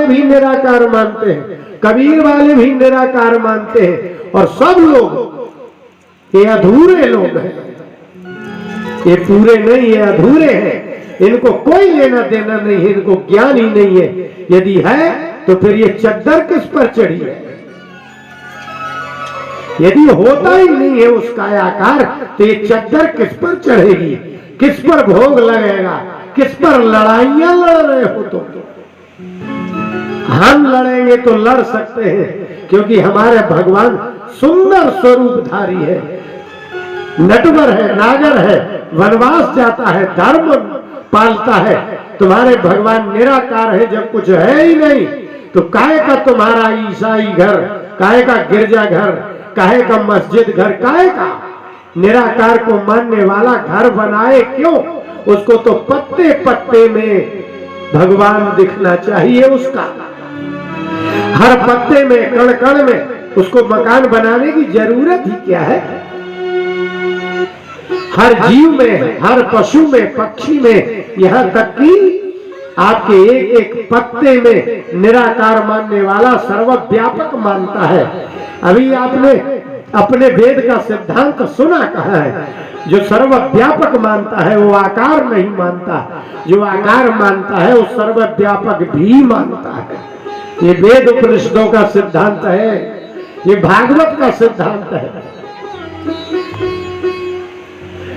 वाले भी निराकार मानते हैं, कबीर वाले भी निराकार मानते हैं, और सब लोग ये अधूरे लोग हैं, ये पूरे नहीं, ये अधूरे हैं, इनको कोई लेना देना नहीं है, इनको ज्ञान ही नहीं है। यदि है तो फिर ये चद्दर किस पर चढ़ी है? यदि होता ही नहीं है उसका आकार, तो ये चद्दर किस पर चढ़ेगी, किस पर भोग लगेगा, किस पर लड़ाइयां लड़ रहे हो? तो हम लड़ेंगे तो लड़ सकते हैं, क्योंकि हमारे भगवान सुंदर स्वरूपधारी है, नटवर है, नागर है, वनवास जाता है, धर्म पालता है। तुम्हारे भगवान निराकार है, जब कुछ है ही नहीं तो काहे का तुम्हारा ईसाई घर, काहे का गिरजा घर, काहे का मस्जिद घर, काहे का? निराकार को मानने वाला घर बनाए क्यों? उसको तो पत्ते पत्ते में भगवान दिखना चाहिए उसका, हर पत्ते में, कण कण में उसको मकान बनाने की जरूरत ही क्या है? हर जीव में, हर पशु में, पक्षी में, यहाँ तक कि आपके एक एक पत्ते में निराकार मानने वाला सर्वव्यापक मानता है। अभी आपने अपने वेद का सिद्धांत सुना कहा है, जो सर्वव्यापक मानता है वो आकार नहीं मानता, जो आकार मानता है वो सर्वव्यापक भी मानता है। ये वेद उपनिषदों का सिद्धांत है, ये भागवत का सिद्धांत है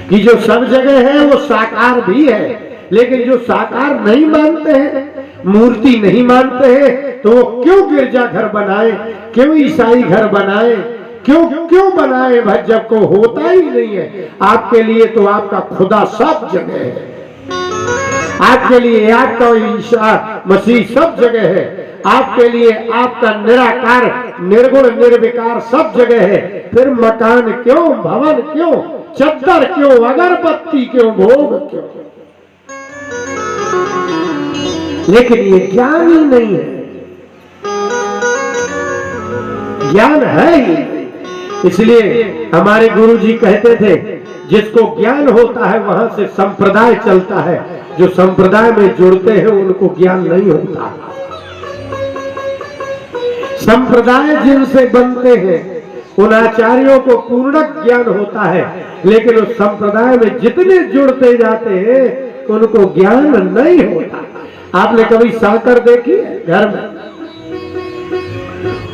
कि जो सब जगह है वो साकार भी है, लेकिन जो साकार नहीं मानते हैं, मूर्ति नहीं मानते हैं, तो वो क्यों गिरजा घर बनाए, क्यों ईसाई घर बनाए, क्यों बनाए भाई, जब को होता ही नहीं है? आपके लिए तो आपका खुदा सब जगह है, आपके लिए आपका ईसा मसीह सब जगह है, आपके लिए आपका निराकार निर्गुण निर्विकार सब जगह है। फिर मकान क्यों, भवन क्यों, चद्दर क्यों, अगरबत्ती क्यों, भोग क्यों? लेकिन ये ज्ञान ही नहीं है, ज्ञान है ही नहीं। इसलिए हमारे गुरु जी कहते थे, जिसको ज्ञान होता है वहां से संप्रदाय चलता है, जो संप्रदाय में जुड़ते हैं उनको ज्ञान नहीं होता। संप्रदाय जिनसे बनते हैं उन आचार्यों को पूर्ण ज्ञान होता है, लेकिन उस संप्रदाय में जितने जुड़ते जाते हैं उनको ज्ञान नहीं होता। आपने कभी साकर देखी है घर में?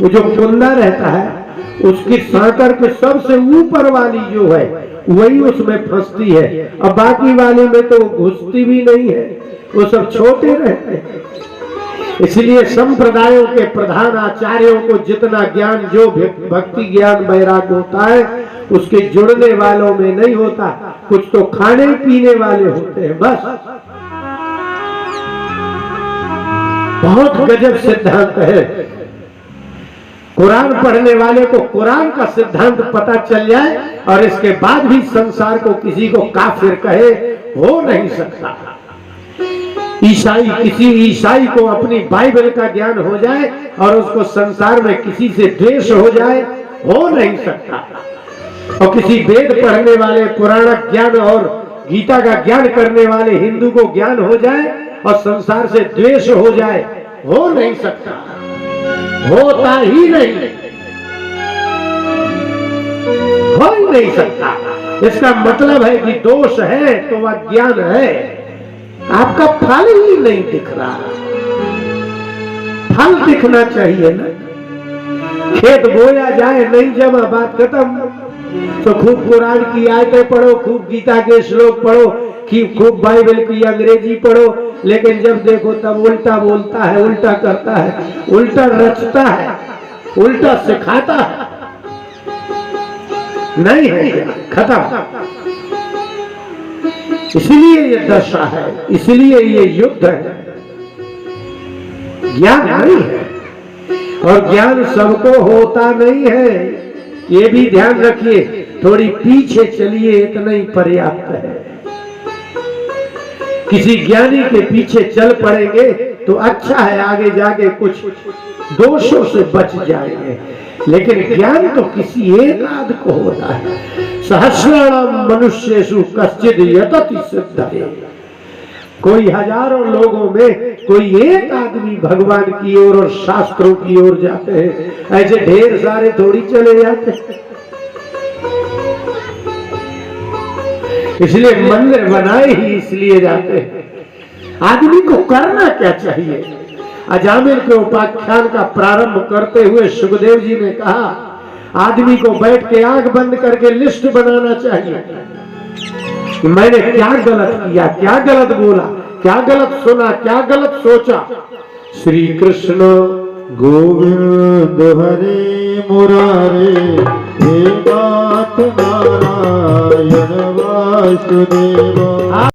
वो जो कुंदा रहता है उसकी साकर के सबसे ऊपर वाली जो है वही उसमें फंसती है, और बाकी वाले में तो घुसती भी नहीं है, वो सब छोटे रहते हैं। इसलिए संप्रदायों के प्रधान आचार्यों को जितना ज्ञान, जो भक्ति ज्ञान वैराग्य होता है, उसके जुड़ने वालों में नहीं होता। कुछ तो खाने पीने वाले होते हैं बस। बहुत गजब सिद्धांत है। कुरान पढ़ने वाले को कुरान का सिद्धांत पता चल जाए और इसके बाद भी संसार को किसी को काफिर कहे, हो नहीं सकता। ईसाई, किसी ईसाई को अपनी बाइबल का ज्ञान हो जाए और उसको संसार में किसी से द्वेष हो जाए, हो नहीं सकता। और किसी वेद पढ़ने वाले, पुराण ज्ञान और गीता का ज्ञान करने वाले हिंदू को ज्ञान हो जाए और संसार से द्वेष हो जाए, हो नहीं सकता, होता ही नहीं, हो ही नहीं सकता। इसका मतलब है कि दोष है तो अज्ञान है, आपका फल ही नहीं दिख रहा। फल दिखना चाहिए ना। खेत बोया जाए, नहीं जमा, बात खत्म। तो खूब कुरान की आयतें पढ़ो, खूब गीता के श्लोक पढ़ो, खूब बाइबल की अंग्रेजी पढ़ो, लेकिन जब देखो तब उल्टा बोलता है, उल्टा करता है, उल्टा रचता है, उल्टा सिखाता है। नहीं है, खत्म। इसलिए ये दशा है, इसलिए ये युद्ध है। ज्ञान नहीं है और ज्ञान सबको होता नहीं है, ये भी ध्यान रखिए। थोड़ी पीछे चलिए, इतना ही पर्याप्त है। किसी ज्ञानी के पीछे चल पड़ेंगे तो अच्छा है, आगे जाके कुछ दोषों से बच जाएंगे। लेकिन ज्ञान तो किसी एक आध को होता है। सहस्राणाम मनुष्येषु कश्चिद् यतति सिद्धये। कोई हजारों लोगों में कोई एक आदमी भगवान की ओर और शास्त्रों की ओर जाते हैं, ऐसे ढेर सारे थोड़ी चले जाते हैं। इसलिए मंदिर बनाए ही इसलिए जाते हैं। आदमी को करना क्या चाहिए? अजामिल के उपाख्यान का प्रारंभ करते हुए सुखदेव जी ने कहा, आदमी को बैठ के आंख बंद करके लिस्ट बनाना चाहिए कि मैंने क्या गलत किया, क्या गलत बोला, क्या गलत सुना, क्या गलत सोचा। श्री कृष्ण गोविंद हरे मुरारे हे नाथ नारायण वासुदेव